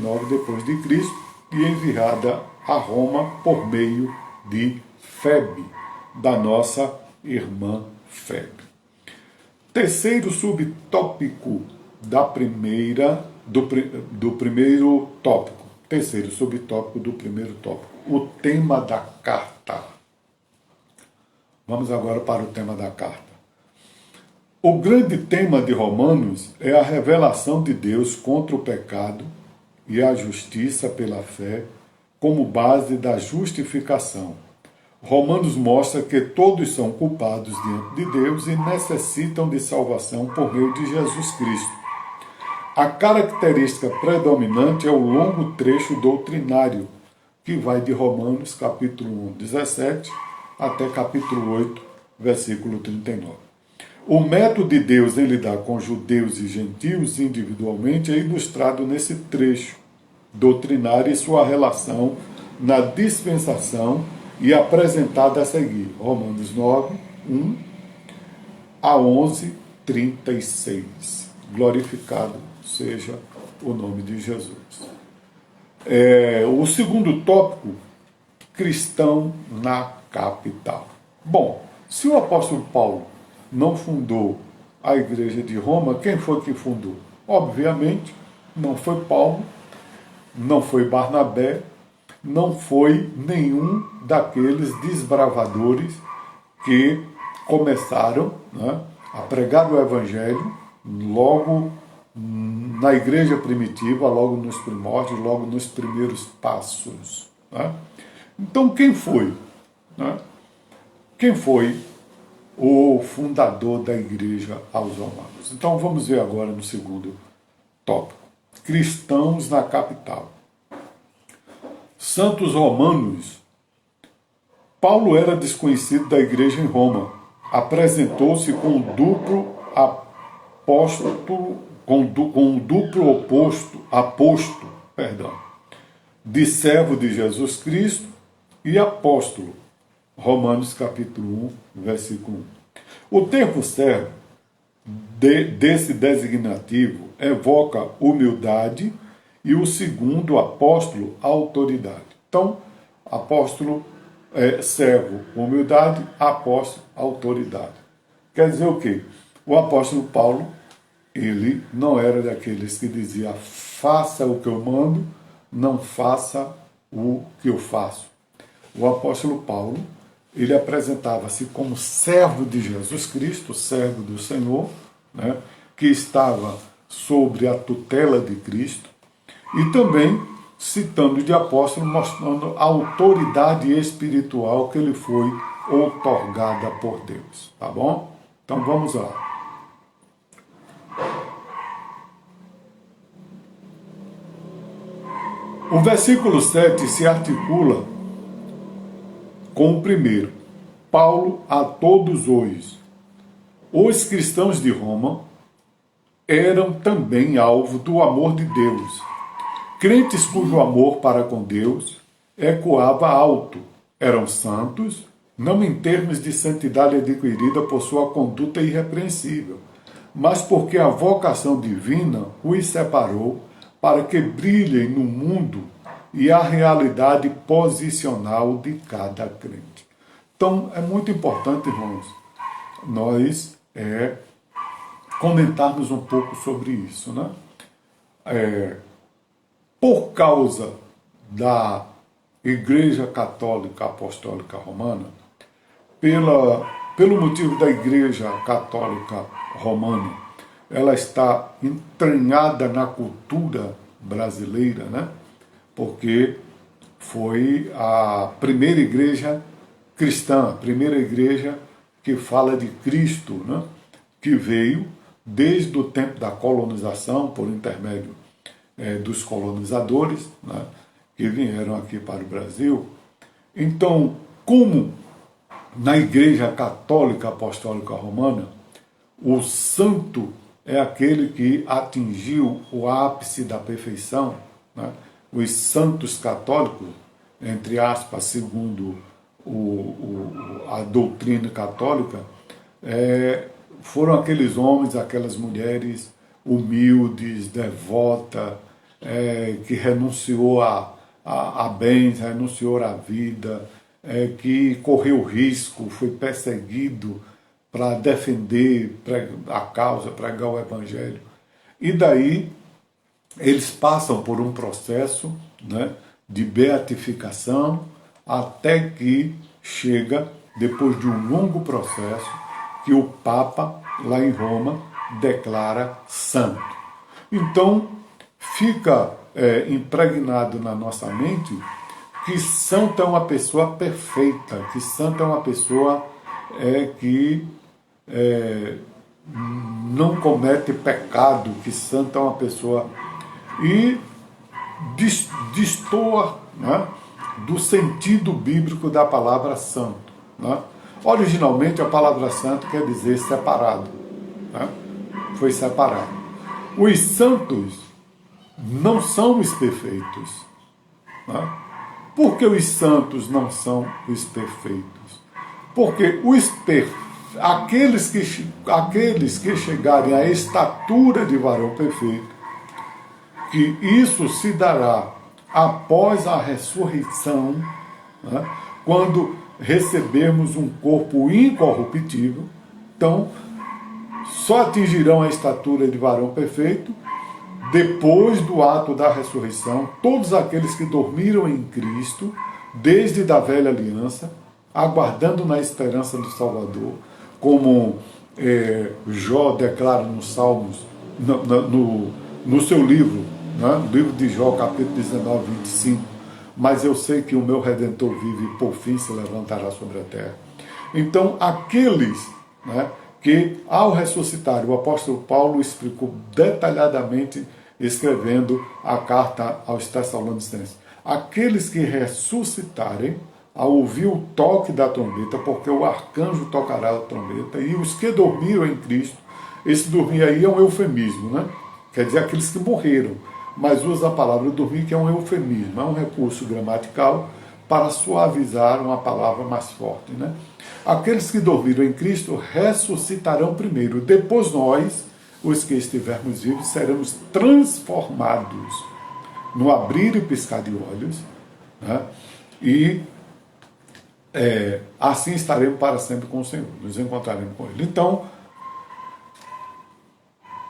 49 depois de Cristo e enviada a Roma por meio de Febe, da nossa irmã Febe. Terceiro subtópico do primeiro tópico. Terceiro subtópico do primeiro tópico. O tema da carta. Vamos agora para o tema da carta. O grande tema de Romanos é a revelação de Deus contra o pecado e a justiça pela fé como base da justificação. Romanos mostra que todos são culpados diante de Deus e necessitam de salvação por meio de Jesus Cristo. A característica predominante é o longo trecho doutrinário, que vai de Romanos capítulo 1, 17, até capítulo 8, versículo 39. O método de Deus em lidar com judeus e gentios individualmente é ilustrado nesse trecho doutrinário e sua relação na dispensação e apresentada a seguir. Romanos 9, 1 a 11, 36. Glorificado seja o nome de Jesus. O segundo tópico, cristão na capital. Bom, se o apóstolo Paulo não fundou a igreja de Roma, quem foi que fundou? Obviamente, não foi Paulo, não foi Barnabé, não foi nenhum daqueles desbravadores que começaram, né, a pregar o evangelho logo na igreja primitiva, logo nos primórdios, logo nos primeiros passos. Né? Então, quem foi? Né? Quem foi o fundador da igreja aos romanos? Então, vamos ver agora no segundo tópico. Cristãos na capital. Santos romanos. Paulo era desconhecido da igreja em Roma. Apresentou-se com um duplo apóstolo, aposto, de servo de Jesus Cristo e apóstolo. Romanos capítulo 1, versículo 1. O termo servo desse designativo evoca humildade e o segundo apóstolo, autoridade. Então, apóstolo, servo, humildade, apóstolo, autoridade. Quer dizer o quê? O apóstolo Paulo, ele não era daqueles que dizia faça o que eu mando, não faça o que eu faço. O apóstolo Paulo, ele apresentava-se como servo de Jesus Cristo, servo do Senhor, né, que estava sobre a tutela de Cristo, e também citando de apóstolo, mostrando a autoridade espiritual que lhe foi outorgada por Deus. Tá bom? Então vamos lá. O versículo 7 se articula com o primeiro. Paulo a todos os cristãos de Roma eram também alvo do amor de Deus. Crentes cujo amor para com Deus ecoava alto, eram santos, não em termos de santidade adquirida por sua conduta irrepreensível, mas porque a vocação divina os separou para que brilhem no mundo e a realidade posicional de cada crente. Então, é muito importante, irmãos, nós comentarmos um pouco sobre isso, né? Por causa da Igreja Católica Apostólica Romana, pelo motivo da Igreja Católica Romana, ela está entranhada na cultura brasileira, né? Porque foi a primeira igreja cristã, a primeira igreja que fala de Cristo, né? Que veio desde o tempo da colonização, por intermédio dos colonizadores, né? Que vieram aqui para o Brasil. Então, como na Igreja Católica Apostólica Romana, o santo é aquele que atingiu o ápice da perfeição, né? Os santos católicos, entre aspas, segundo a doutrina católica, foram aqueles homens, aquelas mulheres humildes, devotas, que renunciou a bens, renunciou à vida, que correu risco, foi perseguido para defender a causa, pregar o Evangelho. E daí eles passam por um processo, né, de beatificação, até que chega, depois de um longo processo, que o Papa, lá em Roma, declara santo. Então, fica impregnado na nossa mente que santo é uma pessoa perfeita, que santo é uma pessoa que não comete pecado, que santo é uma pessoa... E destoa, né, do sentido bíblico da palavra santo. Né? Originalmente, a palavra santo quer dizer separado. Né? Foi separado. Os santos não são os perfeitos. Né? Por que os santos não são os perfeitos? Porque aqueles que chegarem à estatura de varão perfeito, que isso se dará após a ressurreição, né, quando recebermos um corpo incorruptível. Então, só atingirão a estatura de varão perfeito depois do ato da ressurreição todos aqueles que dormiram em Cristo, desde da velha aliança, aguardando na esperança do Salvador, como Jó declara nos Salmos, no seu livro, né? Livro de Jó, capítulo 19, 25. Mas eu sei que o meu Redentor vive e por fim se levantará sobre a terra. Então, aqueles, né, que ao ressuscitar, o apóstolo Paulo explicou detalhadamente, escrevendo a carta aos Tessalonicenses, aqueles que ressuscitarem ao ouvir o toque da trombeta, porque o arcanjo tocará a trombeta, e os que dormiram em Cristo, esse dormir aí é um eufemismo, né? Quer dizer, aqueles que morreram, mas usa a palavra dormir, que é um eufemismo, é um recurso gramatical para suavizar uma palavra mais forte, né? Aqueles que dormiram em Cristo ressuscitarão primeiro, depois nós, os que estivermos vivos, seremos transformados no abrir e piscar de olhos, né? E assim estaremos para sempre com o Senhor, nos encontraremos com Ele. Então,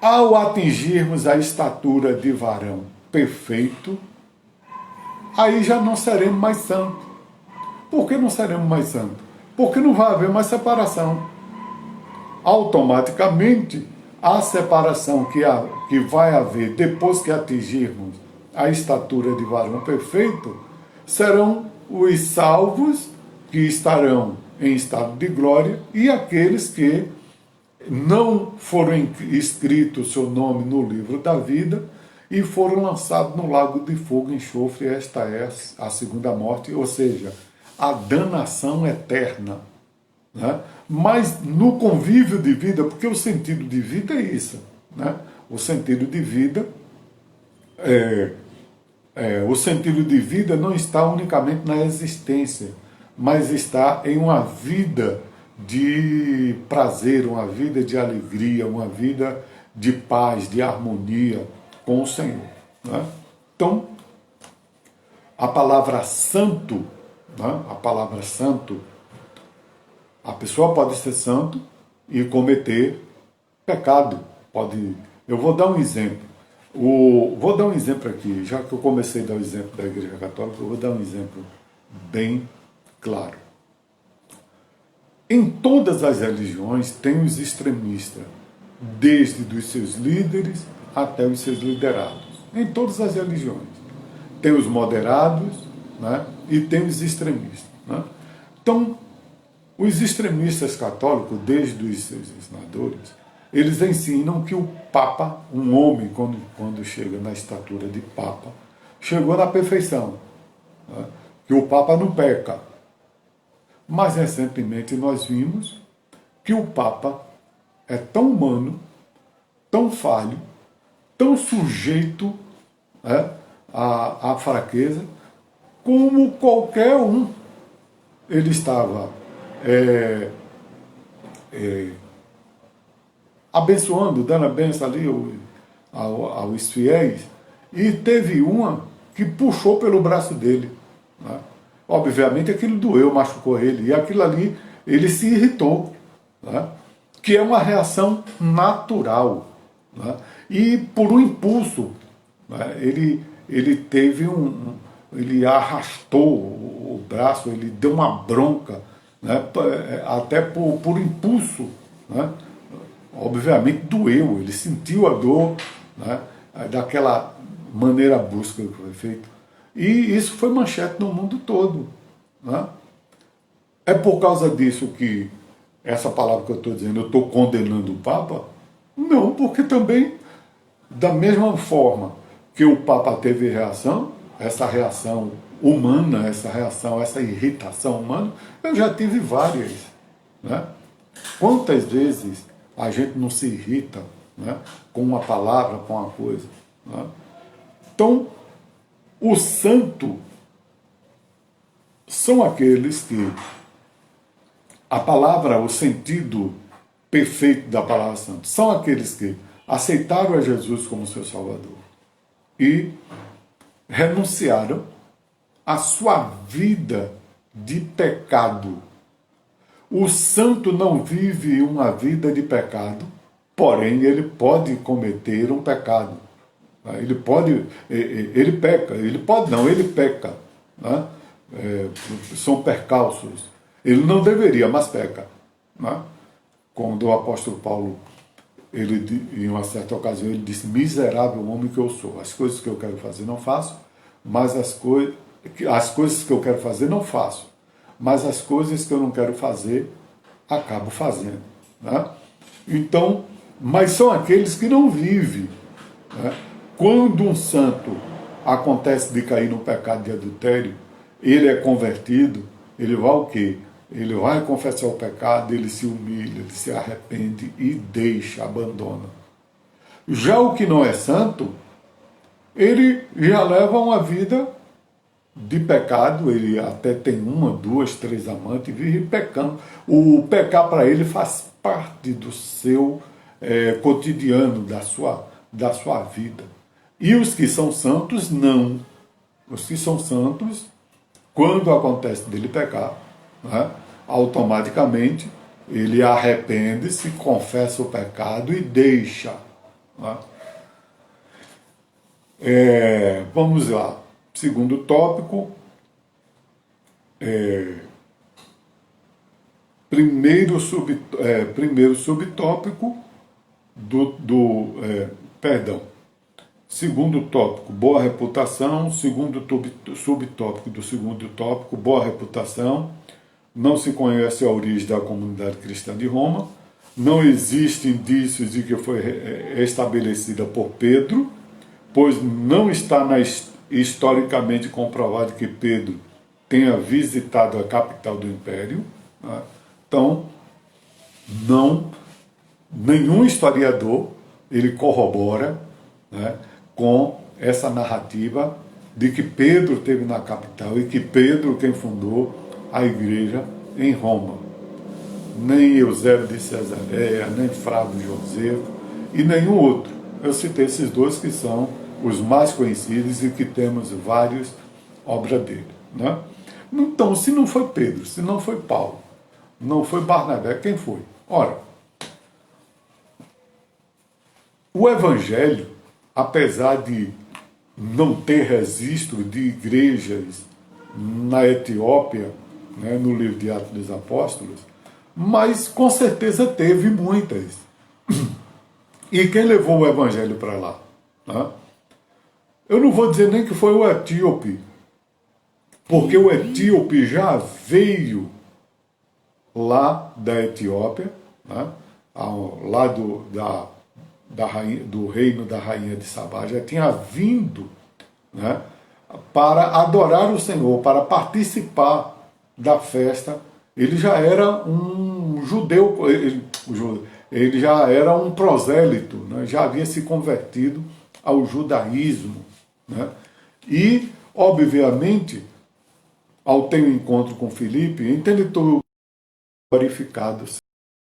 ao atingirmos a estatura de varão perfeito, aí já não seremos mais santos. Por que não seremos mais santos? Porque não vai haver mais separação. Automaticamente, a separação que vai haver depois que atingirmos a estatura de varão perfeito serão os salvos, que estarão em estado de glória, e aqueles que não foram escritos seu nome no livro da vida e foram lançados no lago de fogo e enxofre. Esta é a segunda morte, ou seja, a danação eterna. Né? Mas no convívio de vida, porque o sentido de vida é isso. Né? O sentido de vida o sentido de vida não está unicamente na existência, mas está em uma vida de prazer, uma vida de alegria, uma vida de paz, de harmonia com o Senhor. Né? Então, a palavra santo, né? A palavra santo, a pessoa pode ser santo e cometer pecado. Eu vou dar um exemplo. Vou dar um exemplo aqui, já que eu comecei a dar o exemplo da Igreja Católica, eu vou dar um exemplo bem claro. Em todas as religiões tem os extremistas, desde os seus líderes até os seus liderados. Em todas as religiões. Tem os moderados, né, e tem os extremistas. Né? Então, os extremistas católicos, desde os seus ensinadores, eles ensinam que o Papa, um homem, quando chega na estatura de Papa, chegou na perfeição. Né? Que o Papa não peca. Mas recentemente nós vimos que o Papa é tão humano, tão falho, tão sujeito, né, à fraqueza, como qualquer um. Ele estava abençoando, dando a benção ali aos fiéis, e teve uma que puxou pelo braço dele. Né? Obviamente aquilo doeu, machucou ele, e aquilo ali, ele se irritou, né? Que é uma reação natural. Né? E por um impulso, né? Ele teve ele arrastou o braço, ele deu uma bronca, né? Até por impulso, né? Obviamente doeu, ele sentiu a dor, né? Daquela maneira brusca que foi feito. E isso foi manchete no mundo todo. Né? É por causa disso que essa palavra que eu estou dizendo, eu estou condenando o Papa? Não, porque também, da mesma forma que o Papa teve reação, essa reação humana, essa irritação humana, eu já tive várias. Né? Quantas vezes a gente não se irrita, né, com uma palavra, com uma coisa? Né? Então, o santo são aqueles que a palavra, o sentido perfeito da palavra santo, são aqueles que aceitaram a Jesus como seu Salvador e renunciaram à sua vida de pecado. O santo não vive uma vida de pecado, porém ele pode cometer um pecado. Ele pode, ele peca, ele pode não, ele peca. Né? São percalços. Ele não deveria, mas peca. Né? Quando o apóstolo Paulo, em uma certa ocasião, ele disse: miserável homem que eu sou, as coisas que eu quero fazer não faço, mas as coisas que eu quero fazer não faço, mas as coisas que eu não quero fazer, acabo fazendo. Né? Então, mas são aqueles que não vivem. Né? Quando um santo acontece de cair no pecado de adultério, ele é convertido, ele vai o quê? Ele vai confessar o pecado, ele se humilha, ele se arrepende e deixa, abandona. Já o que não é santo, ele já leva uma vida de pecado, ele até tem uma, duas, três amantes e vive pecando. O pecar para ele faz parte do seu cotidiano, da sua vida. E os que são santos, não. Os que são santos, quando acontece dele pecar, né, automaticamente ele arrepende-se, confessa o pecado e deixa. Né? Vamos lá. Segundo tópico, primeiro subtópico perdão. Segundo tópico, boa reputação. Segundo subtópico do segundo tópico, boa reputação. Não se conhece a origem da comunidade cristã de Roma. Não existem indícios de que foi estabelecida por Pedro, pois não está historicamente comprovado que Pedro tenha visitado a capital do império. Né? Então, nenhum historiador ele corrobora, né, com essa narrativa de que Pedro esteve na capital e que Pedro quem fundou a igreja em Roma. Nem Eusébio de Cesareia, nem Flávio Josefo e nenhum outro. Eu citei esses dois que são os mais conhecidos e que temos várias obras dele. Né? Então, se não foi Pedro, se não foi Paulo, não foi Barnabé, quem foi? Ora, o Evangelho, apesar de não ter registro de igrejas na Etiópia, né, no livro de Atos dos Apóstolos, mas com certeza teve muitas. E quem levou o Evangelho para lá? Né? Eu não vou dizer nem que foi o etíope, porque o etíope já veio lá da Etiópia, né, lá do reino da rainha de Sabá, já tinha vindo, né, para adorar o Senhor, para participar da festa. Ele já era um judeu, ele já era um prosélito, né, já havia se convertido ao judaísmo. Né, e, obviamente, ao ter um encontro com Filipe, então ele glorificado